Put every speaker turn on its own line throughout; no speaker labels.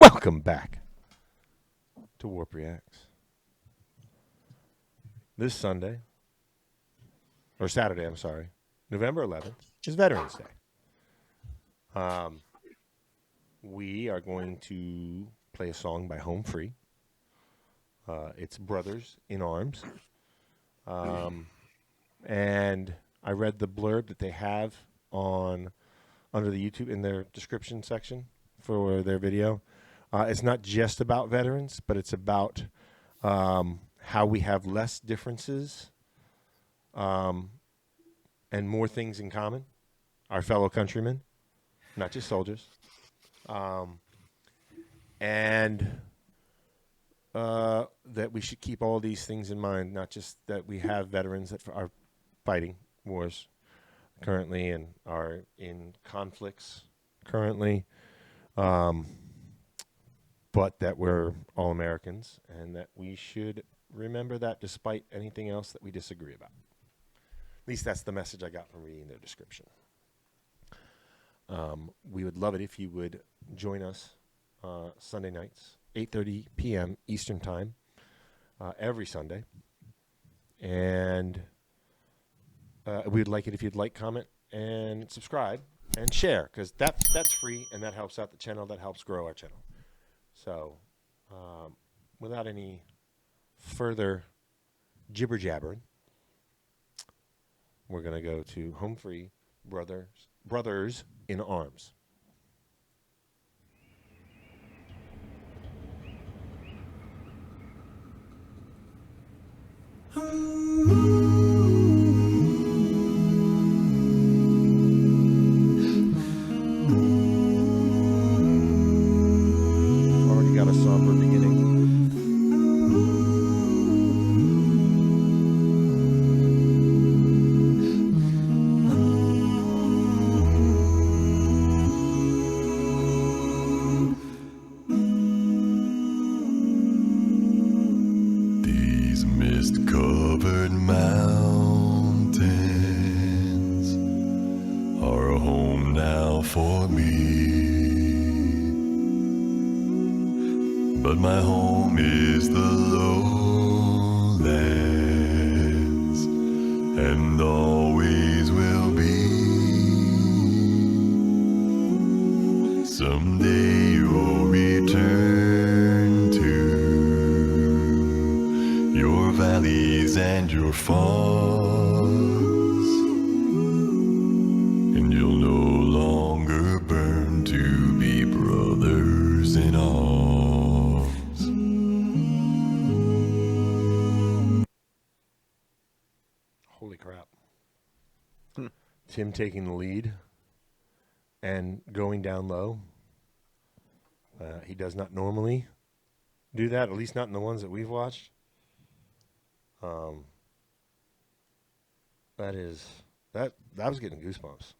Welcome back to WARRP Reacts. This Sunday, or Saturday, I'm sorry, November 11th, is Veterans Day. We are going to play a song by Home Free. It's Brothers in Arms. And I read the blurb that they have under the YouTube in their description section for their video. It's not just about veterans, but it's about how we have less differences and more things in common, our fellow countrymen, not just soldiers. And that we should keep all these things in mind, not just that we have veterans that are fighting wars currently and are in conflicts currently, but that we're all Americans and that we should remember that despite anything else that we disagree about. At least that's the message I got from reading their description. We would love it if you would join us Sunday nights, 8:30 p.m. Eastern Time, every Sunday. And we'd like it if you'd like, comment, and subscribe, and share, because that's free, and that helps out the channel. That helps grow our channel. So, without any further jibber-jabbering, we're going to go to Home Free, Brothers in Arms. Already got a somber beginning.
These mist-covered mountains are a home now for me. But my home is the lowlands, and always will be. Someday you'll return to your valleys and your farms, and you'll no longer burn to be brothers in arms.
Holy crap. Tim taking the lead and going down low. He does not normally do that, at least not in the ones that we've watched. That was getting goosebumps.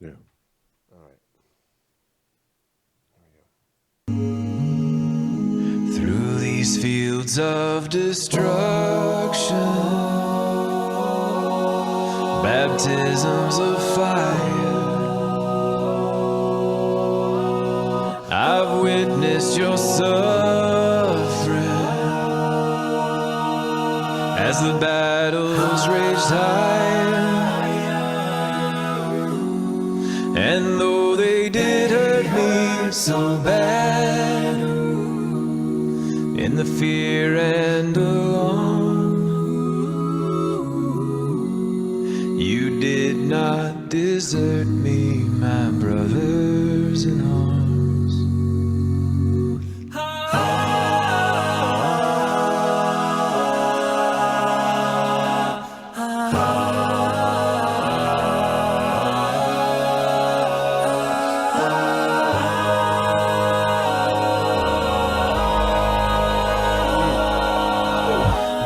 Yeah.
All right.
Through these fields of destruction, baptisms of fire, I've witnessed your suffering as the battles raged higher. And though they did hurt me so bad, in the fear and alarm, you did not desert me, my brothers in arms.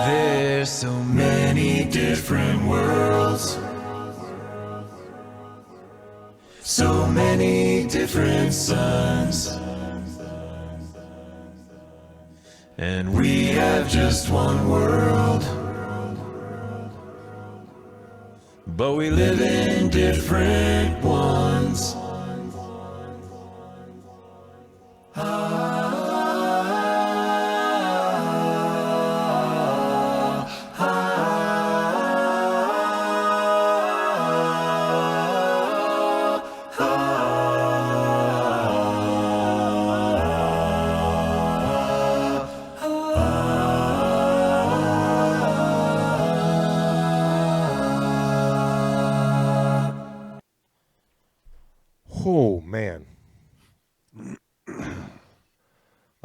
There's so many different worlds, so many different suns, and we have just one world, but we live in different ones.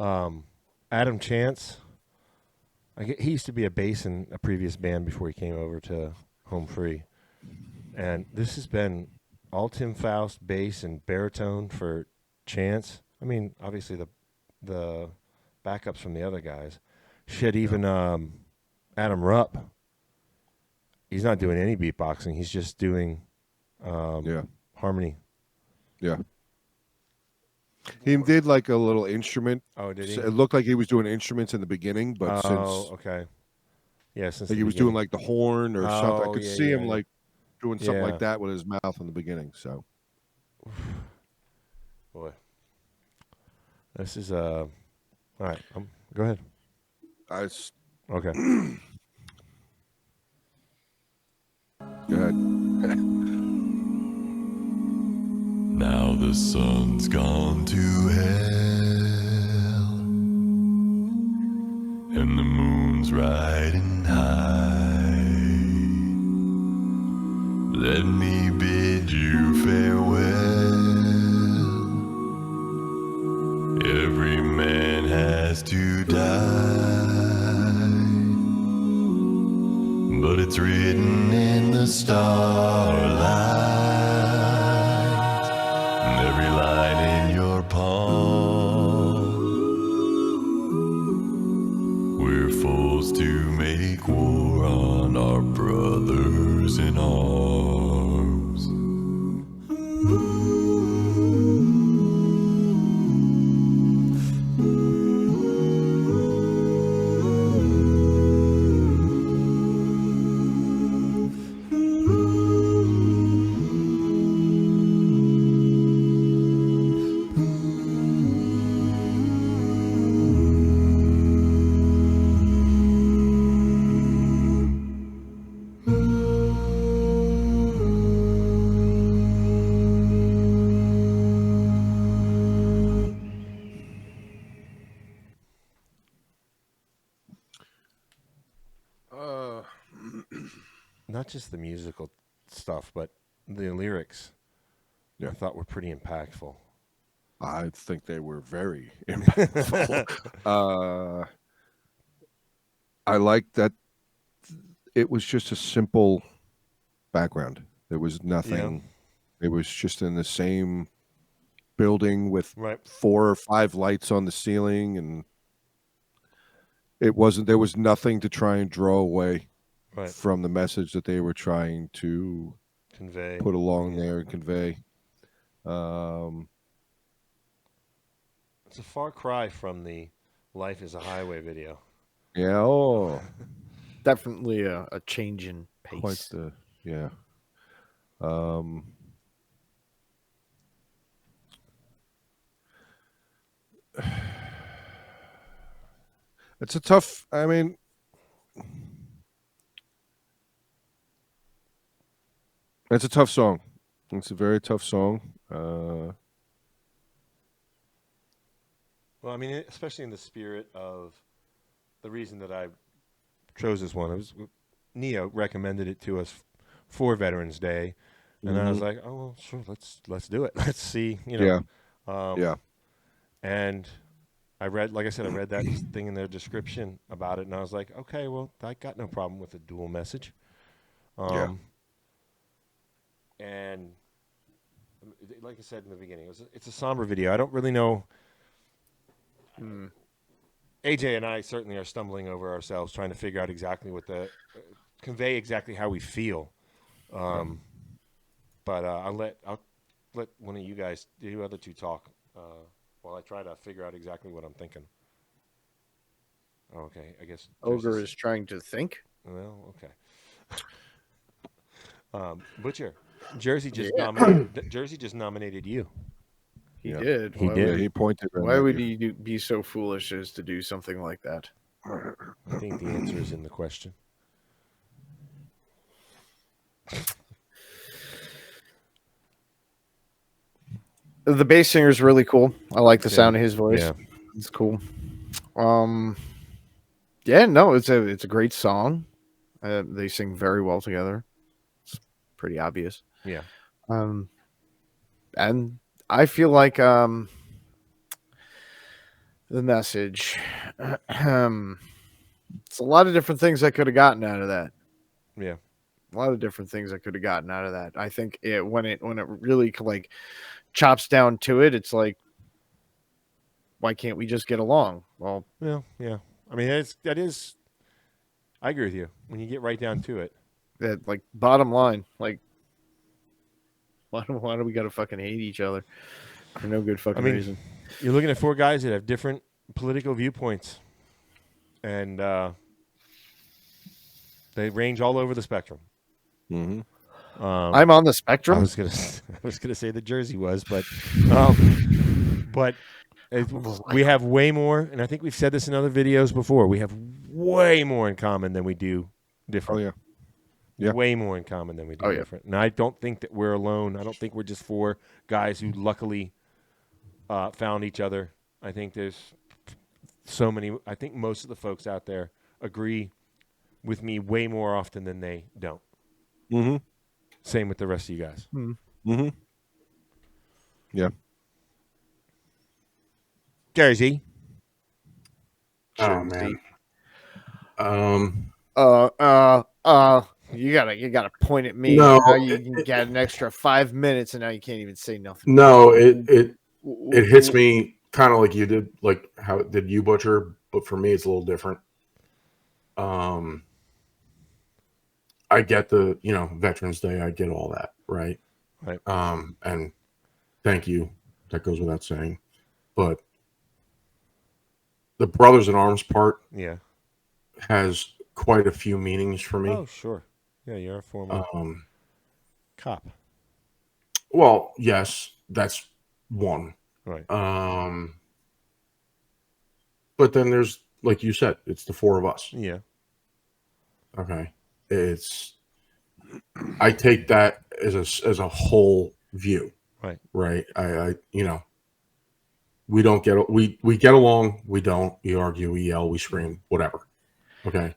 Adam Chance. He used to be a bass in a previous band before he came over to Home Free. And this has been all Tim Faust bass and baritone for Chance. I mean, obviously the backups from the other guys. Shit, even Adam Rupp. He's not doing any beatboxing. He's just doing harmony.
Yeah. He did like a little instrument.
Oh, did he?
It looked like he was doing instruments in the beginning, but
okay. Yeah, since
like he was doing like the horn or something. I could see him
yeah.
like doing something like that with his mouth in the beginning. So,
boy, this is all right. Go ahead.
Go
Okay.
ahead.
Now the sun's gone to hell, and the moon's riding high. Let me bid you farewell. Every man has to die, but it's written in the starlight. Every line in your palm. We're forced to make war on our brothers in arms.
Not just the musical stuff, but the lyrics.
Yeah.
I thought were pretty impactful.
I think they were very impactful. I like that it was just a simple background. There was nothing. It was just in the same building with 4 or 5 lights on the ceiling, and there was nothing to try and draw away from the message that they were trying to
convey,
put along there and convey.
It's a far cry from the "Life Is a Highway" video.
Yeah. Oh,
definitely a change in pace.
Quite the It's a tough. I mean, it's a tough song. It's a very tough song.
Well, I mean, especially in the spirit of the reason that I chose this one. It was Neo recommended it to us for Veterans Day, and I was like, "Oh, well, sure, let's do it. Let's see, you know."
Yeah.
And I read that thing in their description about it, and I was like, "Okay, well, I got no problem with a dual message." And like I said in the beginning, it's a somber video. I don't really know. AJ and I certainly are stumbling over ourselves trying to figure out exactly what convey exactly how we feel. But I'll let one of you guys, you other two, talk while I try to figure out exactly what I'm thinking. Okay, I guess
Ogre is trying to think.
Well, okay. Butcher, Jersey just nominated you.
He did.
He did.
He pointed.
Why would he be so foolish as to do something like that?
I think the answer is in the question.
The bass singer is really cool. I like the sound of his voice.
Yeah.
It's cool. Yeah, no, it's a great song. They sing very well together. It's pretty obvious.
Yeah.
And I feel like the message. It's a lot of different things I could have gotten out of that.
Yeah.
A lot of different things I could have gotten out of that. I think when it really like chops down to it, it's like, why can't we just get along? Well,
Yeah. I mean, that is. I agree with you. When you get right down to it,
that like bottom line, like why do we gotta fucking hate each other for no good fucking reason?
You're looking at four guys that have different political viewpoints, and they range all over the spectrum.
Mm-hmm.
I'm on the spectrum.
I was gonna say the Jersey was, but we have way more, and I think we've said this in other videos before. We have way more in common than we do different.
Oh yeah. Yeah.
Way more in common than we do different. And I don't think that we're alone. I don't think we're just four guys who luckily found each other. I think there's so many. I think most of the folks out there agree with me way more often than they don't.
Mm-hmm.
Same with the rest of you guys.
Mm-hmm. Yeah.
Jersey.
Oh man.
You gotta point at me.
No,
Now you got an extra 5 minutes, and now you can't even say nothing.
No, it hits me kind of like you did, like how it did you, Butcher, but for me it's a little different. I get the, Veterans Day, I get all that, right?
Right.
And thank you. That goes without saying. But the Brothers in Arms part has quite a few meanings for me.
Oh, sure. Yeah, you're a former cop.
Well, yes, that's one.
Right.
But then there's, like you said, it's the four of us.
Yeah.
Okay. I take that as a whole view.
Right.
Right. We don't get, we get along. We don't, we argue, we yell, we scream, whatever. Okay.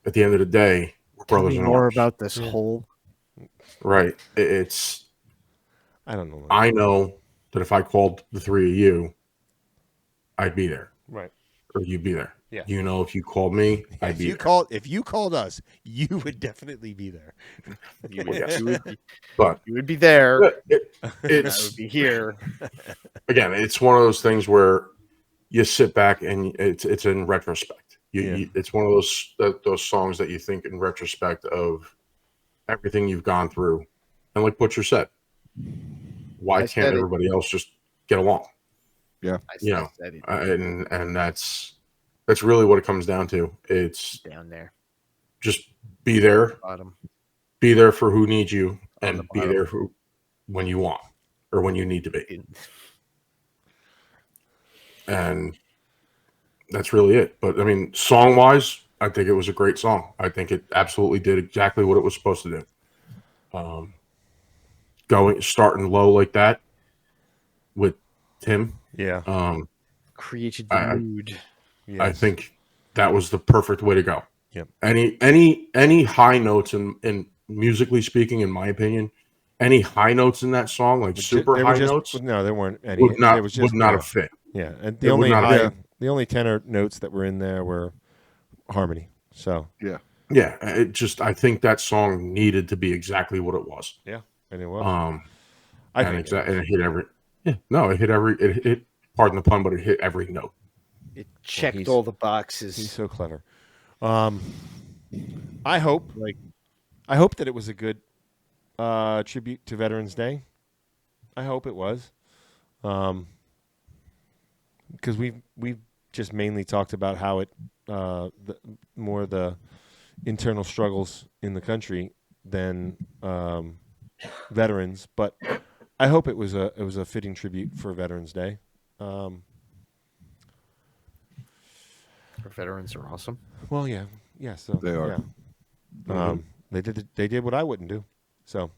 At the end of the day, we're brothers in arms.
More about this whole.
Right.
I don't know.
I know that if I called the three of you, I'd be there.
Right.
Or you'd be there.
Yeah.
If you called me, I'd be there.
If you called us, you would definitely be there.
You would be,
but
you would be there.
It's
I would be here.
Again, it's one of those things where you sit back and it's in retrospect. It's one of those songs that you think in retrospect of everything you've gone through, and like Butcher said, why can't everybody else just get along?
Yeah,
and that's really what it comes down to. It's
down there.
Just be there,
bottom.
Be there for who needs you, and be there for when you want or when you need to be. And that's really it. But I mean, song wise, I think it was a great song. I think it absolutely did exactly what it was supposed to do. Starting low like that with Tim.
Yeah.
Created the mood.
Yes.
I think that was the perfect way to go.
Yep.
Any high notes in musically speaking, in my opinion, any high notes in that song, like super high notes.
No, there weren't any.
Would not have fit.
Yeah, and the only tenor notes that were in there were harmony. So
yeah.
I think that song needed to be exactly what it was.
Yeah, and it was.
And it hit every. Yeah, no, it hit. Pardon the pun, but it hit every note.
It checked all the boxes.
He's so clever. I hope that it was a good tribute to Veterans Day. I hope it was, because we've just mainly talked about how it the internal struggles in the country than veterans, but I hope it was a fitting tribute for Veterans Day.
Veterans are awesome.
Well, yeah. So
they are.
Yeah. They did what I wouldn't do, so,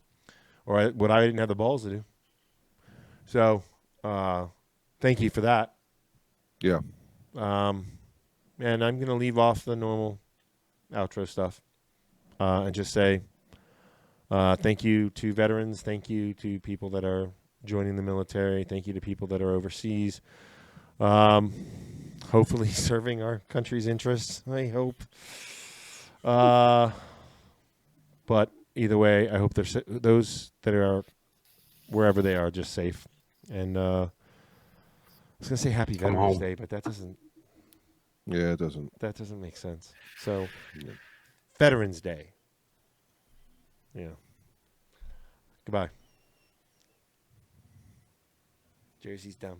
or what I didn't have the balls to do. So, thank you for that.
Yeah.
And I'm gonna leave off the normal outro stuff, and just say, thank you to veterans. Thank you to people that are joining the military. Thank you to people that are overseas. hopefully serving our country's interests. I hope. But either way, I hope those that are wherever they are just safe. And I was gonna say Happy
Come
Veterans
home.
Day, but that doesn't
Yeah, it doesn't.
make sense. So, Veterans Day. Yeah. Goodbye. Jersey's dumb.